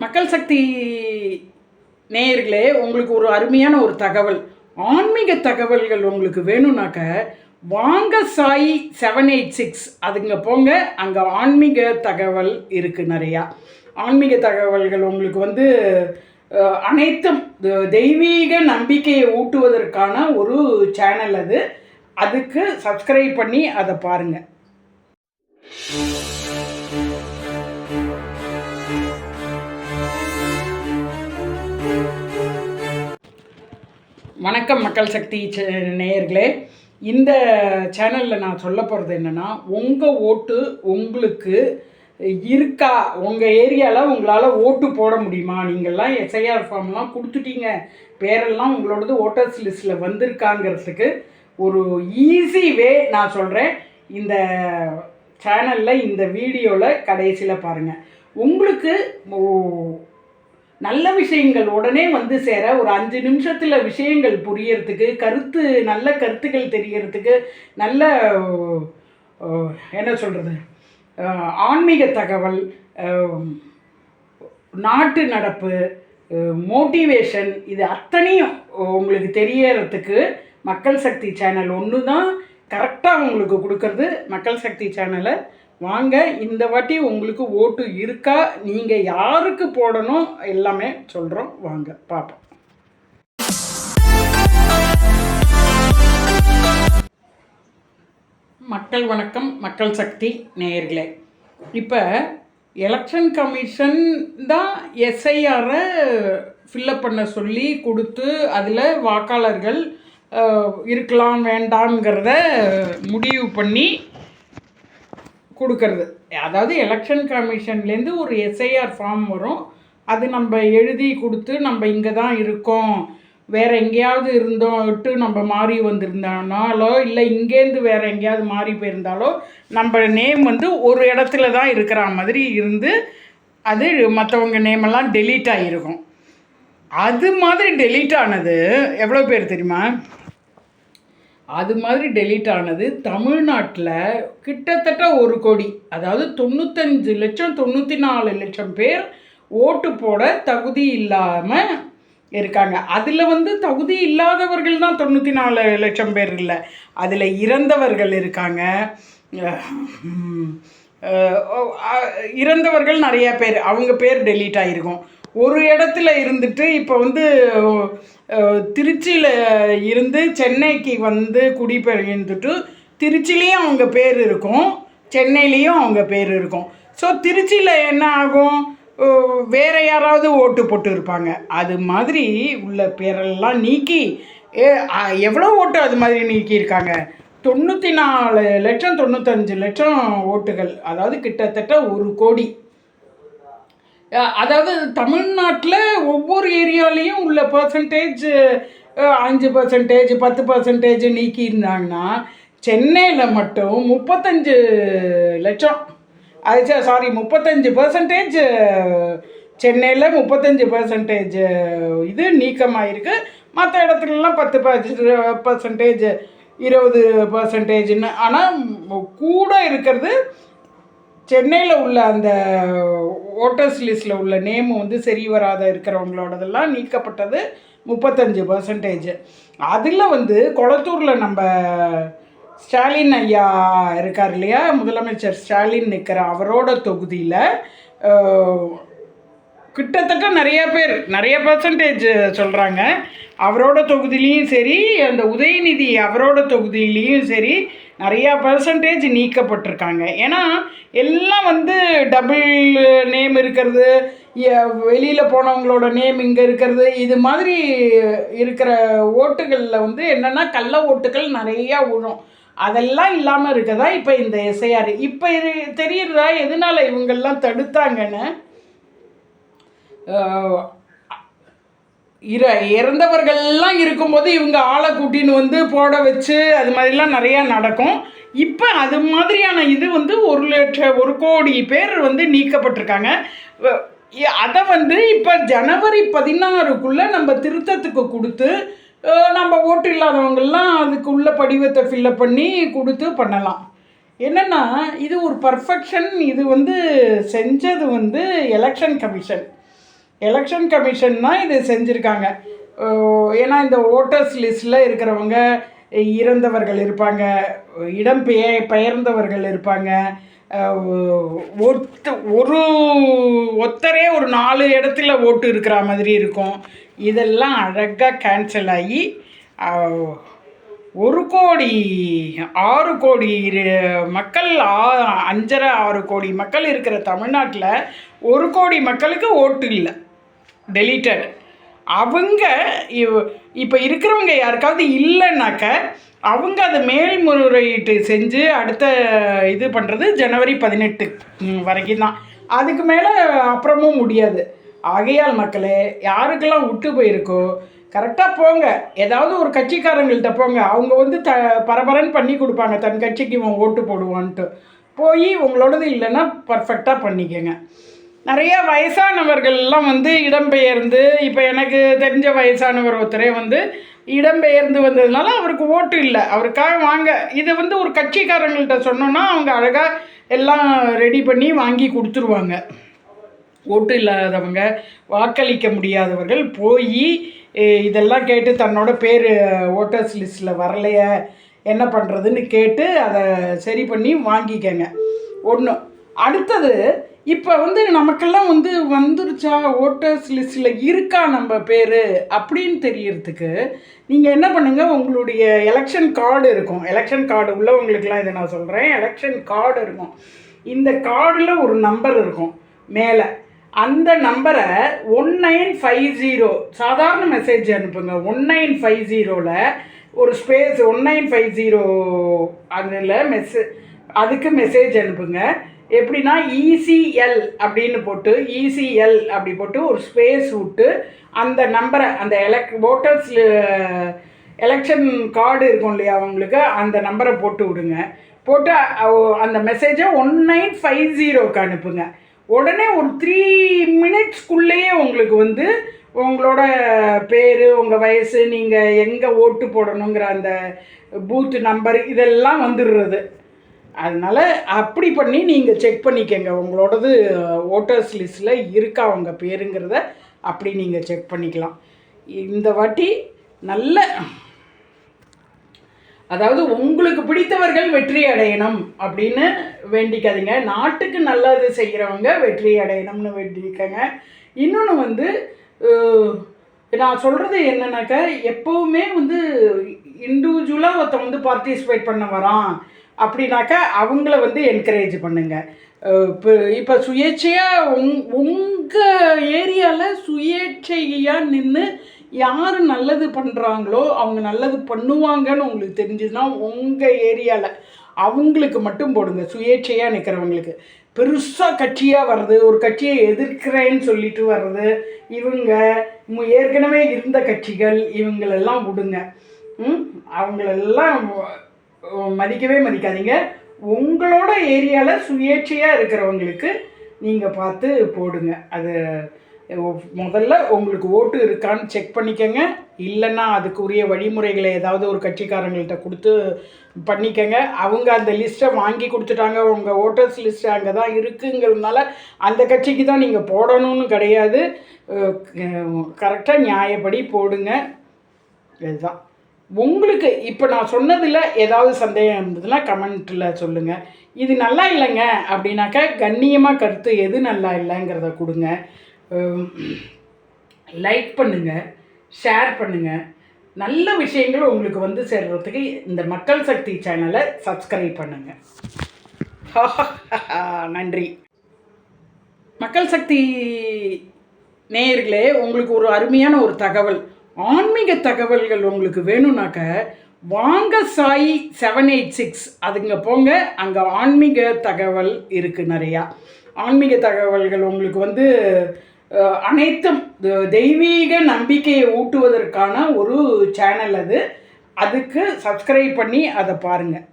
மக்கள் சக்தி நேயர்களே, உங்களுக்கு ஒரு அருமையான ஒரு தகவல், ஆன்மீக தகவல்கள் உங்களுக்கு வேணும்னாக்க வாங்க சாய் 786 அதுங்க போங்க. அங்கே ஆன்மீக தகவல் இருக்குது. நிறையா ஆன்மீக தகவல்கள் உங்களுக்கு அனைத்தும் தெய்வீக நம்பிக்கையை ஊட்டுவதற்கான ஒரு சேனல் அது. அதுக்கு சப்ஸ்கிரைப் பண்ணி அதை பாருங்கள். வணக்கம் மக்கள் சக்தி நேயர்களே. இந்த சேனலில் நான் சொல்ல போகிறது என்னென்னா, உங்கள் ஓட்டு உங்களுக்கு இருக்கா? உங்கள் ஏரியாவில் உங்களால் ஓட்டு போட முடியுமா? நீங்கள்லாம் எஸ்ஐஆர் ஃபார்ம்லாம் கொடுத்துட்டீங்க, பேரெல்லாம் உங்களோடது ஓட்டர்ஸ் லிஸ்ட்டில் வந்திருக்காங்கிறதுக்கு ஒரு ஈஸி வே நான் சொல்கிறேன். இந்த சேனலில் இந்த வீடியோவில் கடைசியில் பாருங்கள். உங்களுக்கு நல்ல விஷயங்கள் உடனே வந்து சேர ஒரு 5 நிமிஷத்தில் விஷயங்கள் புரியறதுக்கு, நல்ல கருத்துக்கள் தெரியறதுக்கு, நல்ல என்ன சொல்கிறது, ஆன்மீக தகவல், நாட்டு நடப்பு, மோட்டிவேஷன், இது அத்தனையும் உங்களுக்கு தெரியறதுக்கு மக்கள் சக்தி சேனல் ஒன்று தான் கரெக்டாக உங்களுக்கு கொடுக்கறது. மக்கள் சக்தி சேனலை வாங்க. இந்த வாட்டி உங்களுக்கு ஓட்டு இருக்கா, நீங்கள் யாருக்கு போடணும் எல்லாமே சொல்கிறோம். வாங்க பார்ப்போம். மக்கள் வணக்கம், மக்கள் சக்தி நேயர்களே. இப்போ எலெக்ஷன் கமிஷன் தான் எஸ்ஐஆரை ஃபில்லப் பண்ண சொல்லி கொடுத்து அதில் வாக்காளர்கள் இருக்கலாம் வேண்டாம்ங்கிறத முடிவு பண்ணி கொடுக்கறது. அதாவது எலெக்ஷன் கமிஷன்லேருந்து ஒரு எஸ்ஐஆர் ஃபார்ம் வரும். அது நம்ம எழுதி கொடுத்து, நம்ம இங்கே தான் இருக்கோம், வேறு எங்கேயாவது இருந்தோட்டு நம்ம மாறி வந்திருந்தானாலோ, இல்லை இங்கேருந்து வேறு எங்கேயாவது மாறி போயிருந்தாலோ, நம்ம நேம் ஒரு இடத்துல தான் இருக்கிற மாதிரி இருந்து அது மற்றவங்க நேமெல்லாம் டெலீட் ஆகிருக்கும். அது மாதிரி டெலீட் ஆனது எவ்வளோ பேர் தெரியுமா? அது மாதிரி டெலீட் ஆனது தமிழ்நாட்டில் கிட்டத்தட்ட 1 கோடி, அதாவது 95 லட்சம் 94 லட்சம் பேர் ஓட்டு போட தகுதி இல்லாமல் இருக்காங்க. அதில் தகுதி இல்லாதவர்கள் தான் 94 லட்சம் பேர் இல்லை, அதில் இறந்தவர்கள் இருக்காங்க. இறந்தவர்கள் நிறையா பேர், அவங்க பேர் டெலீட் ஆகிருக்கும். ஒரு இடத்துல இருந்துட்டு இப்போ திருச்சியில் இருந்து சென்னைக்கு குடிபெயர்ந்துட்டு திருச்சிலேயும் அவங்க பேர் இருக்கும், சென்னையிலையும் அவங்க பேர் இருக்கும். ஸோ திருச்சியில் என்ன ஆகும், வேறு யாராவது ஓட்டு போட்டு இருப்பாங்க. அது மாதிரி உள்ள பேரெல்லாம் நீக்கி எவ்வளோ ஓட்டு அது மாதிரி நீக்கியிருக்காங்க. 94 லட்சம் 95 லட்சம் ஓட்டுகள், அதாவது கிட்டத்தட்ட 1 கோடி. அதாவது தமிழ்நாட்டில் ஒவ்வொரு ஏரியாலேயும் உள்ள பர்சன்டேஜ் 5%, 10% நீக்கியிருந்தாங்கன்னா, சென்னையில் மட்டும் 35 லட்சம், 35% சென்னையில் 35% இது நீக்கமாயிருக்கு. மற்ற இடத்துலலாம் 10%, 20%. ஆனால் கூட இருக்கிறது சென்னையில் உள்ள அந்த ஓட்டர்ஸ் லிஸ்ட்டில் உள்ள நேமு சரி வராத இருக்கிறவங்களோடதெல்லாம் நீக்கப்பட்டது 35%. அதில் கொளத்தூரில் நம்ம ஸ்டாலின் ஐயா இருக்கார் இல்லையா, முதலமைச்சர் ஸ்டாலின் நிற்கிற அவரோட தொகுதியில் கிட்டத்தட்ட நிறைய பர்சன்டேஜ் சொல்கிறாங்க. அவரோட தொகுதியிலையும் சரி, அந்த உதயநிதி அவரோட தொகுதியிலையும் சரி நிறையா பர்சன்டேஜ் நீக்கப்பட்டிருக்காங்க. ஏன்னா எல்லாம் டபுள் நேம் இருக்கிறது, வெளியில் போனவங்களோட நேம் இங்கே இருக்கிறது, இது மாதிரி இருக்கிற ஓட்டுகளில் என்னென்னா கள்ள ஓட்டுகள் நிறையா விழும். அதெல்லாம் இல்லாமல் இருக்கதா இப்போ இந்த எஸ்ஐஆர். இப்போ தெரியுறதா எதனால் இவங்கெல்லாம் தடுத்தாங்கன்னு. இறந்தவர்கள்லாம் இருக்கும்போது இவங்க ஆளை கூட்டின்னு போட வச்சு அது மாதிரிலாம் நிறையா நடக்கும். இப்போ அது மாதிரியான இது 1 கோடி பேர் நீக்கப்பட்டிருக்காங்க. அதை இப்போ ஜனவரி 16க்குள்ளே நம்ம திருத்தத்துக்கு கொடுத்து, நம்ம ஓட்டு இல்லாதவங்கள்லாம் அதுக்குள்ள படிவத்தை ஃபில்லப் பண்ணி கொடுத்து பண்ணலாம். என்னென்னா இது ஒரு பர்ஃபெக்ஷன். இது செஞ்சது எலெக்ஷன் கமிஷன். எலெக்ஷன் கமிஷன் தான் இது செஞ்சுருக்காங்க. ஏன்னா இந்த ஓட்டர்ஸ் லிஸ்ட்டில் இருக்கிறவங்க இறந்தவர்கள் இருப்பாங்க, பெயர்ந்தவர்கள் இருப்பாங்க, ஒரு ஒருத்தரே ஒரு 4 இடத்துல ஓட்டு இருக்கிற மாதிரி இருக்கும். இதெல்லாம் அழகாக கேன்சல் ஆகி 1,06,00,00,000 மக்கள் 5.5-6 கோடி மக்கள் இருக்கிற தமிழ்நாட்டில் 1 கோடி மக்களுக்கு ஓட்டு இல்லை, டெலீட்டட். அவங்க இப்போ இருக்கிறவங்க யாருக்காவது இல்லைன்னாக்க அவங்க அதை மேல்முறையீட்டு செஞ்சு அடுத்த இது பண்ணுறது ஜனவரி 18 வரைக்கும் தான். அதுக்கு மேலே அப்புறமும் முடியாது. ஆகையால் மக்களே, யாருக்கெல்லாம் விட்டு போயிருக்கோ கரெக்டாக போங்க, ஏதாவது ஒரு கட்சிக்காரங்கள்ட்ட போங்க. அவங்க வந்து பரபரன்னு பண்ணி கொடுப்பாங்க, தன் கட்சிக்கு இவன் ஓட்டு போடுவான்ட்டு. போய் உங்களோடது இல்லைன்னா பர்ஃபெக்டாக பண்ணிக்கங்க. நிறையா வயசானவர்கள்லாம் வந்து இடம்பெயர்ந்து, இப்போ எனக்கு தெரிஞ்ச வயசானவர் ஒருத்தரே வந்து இடம்பெயர்ந்து வந்ததுனால அவருக்கு ஓட்டு இல்லை, அவருக்காக வாங்க. இதை வந்து ஒரு கட்சிக்காரங்கள்ட்ட சொன்னோன்னா அவங்க அழகாக எல்லாம் ரெடி பண்ணி வாங்கி கொடுத்துருவாங்க. ஓட்டு இல்லாதவங்க, வாக்களிக்க முடியாதவர்கள் போய் இதெல்லாம் கேட்டு தன்னோட பேர் ஓட்டர்ஸ் லிஸ்ட்டில் வரலையே என்ன பண்ணுறதுன்னு கேட்டு அதை சரி பண்ணி வாங்கிக்கங்க. ஒன்று. அடுத்தது, இப்போ வந்து நமக்கெல்லாம் வந்து வந்துருச்சா ஓட்டர்ஸ் லிஸ்ட்டில் இருக்கா நம்ம பேர் அப்படின்னு தெரியறதுக்கு நீங்கள் என்ன பண்ணுங்கள், உங்களுடைய எலெக்ஷன் கார்டு இருக்கும். எலெக்ஷன் கார்டு உள்ளவங்களுக்கெல்லாம் இதை நான் சொல்கிறேன். எலெக்ஷன் கார்டு இருக்கும். இந்த கார்டில் ஒரு நம்பர் இருக்கும் மேலே. அந்த நம்பரை 1950 சாதாரண மெசேஜ் அனுப்புங்க. 1950 ஒரு ஸ்பேஸ் 1950 அதில் அதுக்கு மெசேஜ் அனுப்புங்க. எப்படின்னா ECL அப்படின்னு போட்டு, ECL அப்படி போட்டு ஒரு ஸ்பேஸ் விட்டு அந்த நம்பரை, அந்த ஓட்டர்ஸ் எலெக்ஷன் கார்டு இருக்கும் இல்லையா அவங்களுக்கு, அந்த நம்பரை போட்டு விடுங்க. போட்டு அந்த மெசேஜை 1950க்கு அனுப்புங்க. உடனே ஒரு 3 மினிட்ஸ்க்குள்ளேயே உங்களுக்கு வந்து உங்களோட பேர், உங்கள் வயசு, நீங்கள் எங்கே ஓட்டு போடணுங்கிற அந்த பூத்து நம்பர் இதெல்லாம் வந்துடுறது. அதனால் அப்படி பண்ணி நீங்கள் செக் பண்ணிக்கங்க, உங்களோடது ஓட்டர்ஸ் லிஸ்ட்டில் இருக்கா உங்கள் பேருங்கிறத அப்படி நீங்கள் செக் பண்ணிக்கலாம். இந்த வாட்டி நல்ல, அதாவது உங்களுக்கு பிடித்தவர்கள் வெற்றி அடையணும் அப்படின்னு வேண்டிக்காதீங்க. நாட்டுக்கு நல்லது செய்கிறவங்க வெற்றி அடையணும்னு வேண்டிக்கங்க. இன்னொன்று வந்து நான் சொல்கிறது என்னன்னாக்கா, எப்போவுமே வந்து இண்டிவிஜுவலாக ஒருத்தன் வந்து பார்ட்டிசிபேட் பண்ண வரான் அப்படின்னாக்கா அவங்கள வந்து என்கரேஜ் பண்ணுங்கள். இப்போ சுயேட்சையாக உங்கள் ஏரியாவில் சுயேட்சையாக நின்று யார் நல்லது பண்ணுறாங்களோ அவங்க நல்லது பண்ணுவாங்கன்னு உங்களுக்கு தெரிஞ்சுதுன்னா உங்கள் ஏரியாவில் அவங்களுக்கு மட்டும் போடுங்க. சுயேட்சையாக நிற்கிறவங்களுக்கு. பெருசாக கட்சியாக வர்றது, ஒரு கட்சியை எதிர்க்கிறேன்னு சொல்லிட்டு வர்றது, இவங்க ஏற்கனவே இருந்த கட்சிகள், இவங்களெல்லாம் விடுங்க. அவங்களெல்லாம் மதிக்கவே மதிக்காதீங்க. உங்களோட ஏரியாவில் சுயேட்சையாக இருக்கிறவங்களுக்கு நீங்கள் பார்த்து போடுங்க. அது முதல்ல உங்களுக்கு ஓட்டு இருக்கான்னு செக் பண்ணிக்கங்க. இல்லைன்னா அதுக்குரிய வழிமுறைகளை ஏதாவது ஒரு கட்சிக்காரங்கள்ட்ட கொடுத்து பண்ணிக்கங்க. அவங்க அந்த லிஸ்ட்டை வாங்கி கொடுத்துட்டாங்க, உங்கள் ஓட்டர்ஸ் லிஸ்ட்டு அங்கே தான் இருக்குங்கிறதுனால அந்த கட்சிக்கு தான் நீங்கள் போடணும்னு கிடையாது. கரெக்டாக நியாயப்படி போடுங்க. இதுதான். உங்களுக்கு இப்போ நான் சொன்னதில் ஏதாவது சந்தேகம் இருந்ததுன்னா கமெண்ட்டில் சொல்லுங்கள். இது நல்லா இல்லைங்க அப்படின்னாக்கா கண்ணியமாக கருத்து எது நல்லா இல்லைங்கிறத கொடுங்க. லைக் பண்ணுங்கள், ஷேர் பண்ணுங்கள். நல்ல விஷயங்கள் உங்களுக்கு வந்து சேர்றதுக்கு இந்த மக்கள் சக்தி சேனலை சப்ஸ்கிரைப் பண்ணுங்கள். நன்றி. மக்கள் சக்தி நேயர்களே, உங்களுக்கு ஒரு அருமையான ஒரு தகவல், ஆன்மீக தகவல்கள் உங்களுக்கு வேணும்னாக்க வாங்க சாய் 786 அதுங்க போங்க. அங்கே ஆன்மீக தகவல் இருக்குது நிறையா. ஆன்மீக தகவல்கள் உங்களுக்கு வந்து அனைத்தும் தெய்வீக நம்பிக்கையை ஊட்டுவதற்கான ஒரு சேனல் அது. அதுக்கு சப்ஸ்கிரைப் பண்ணி அதை பாருங்கள்.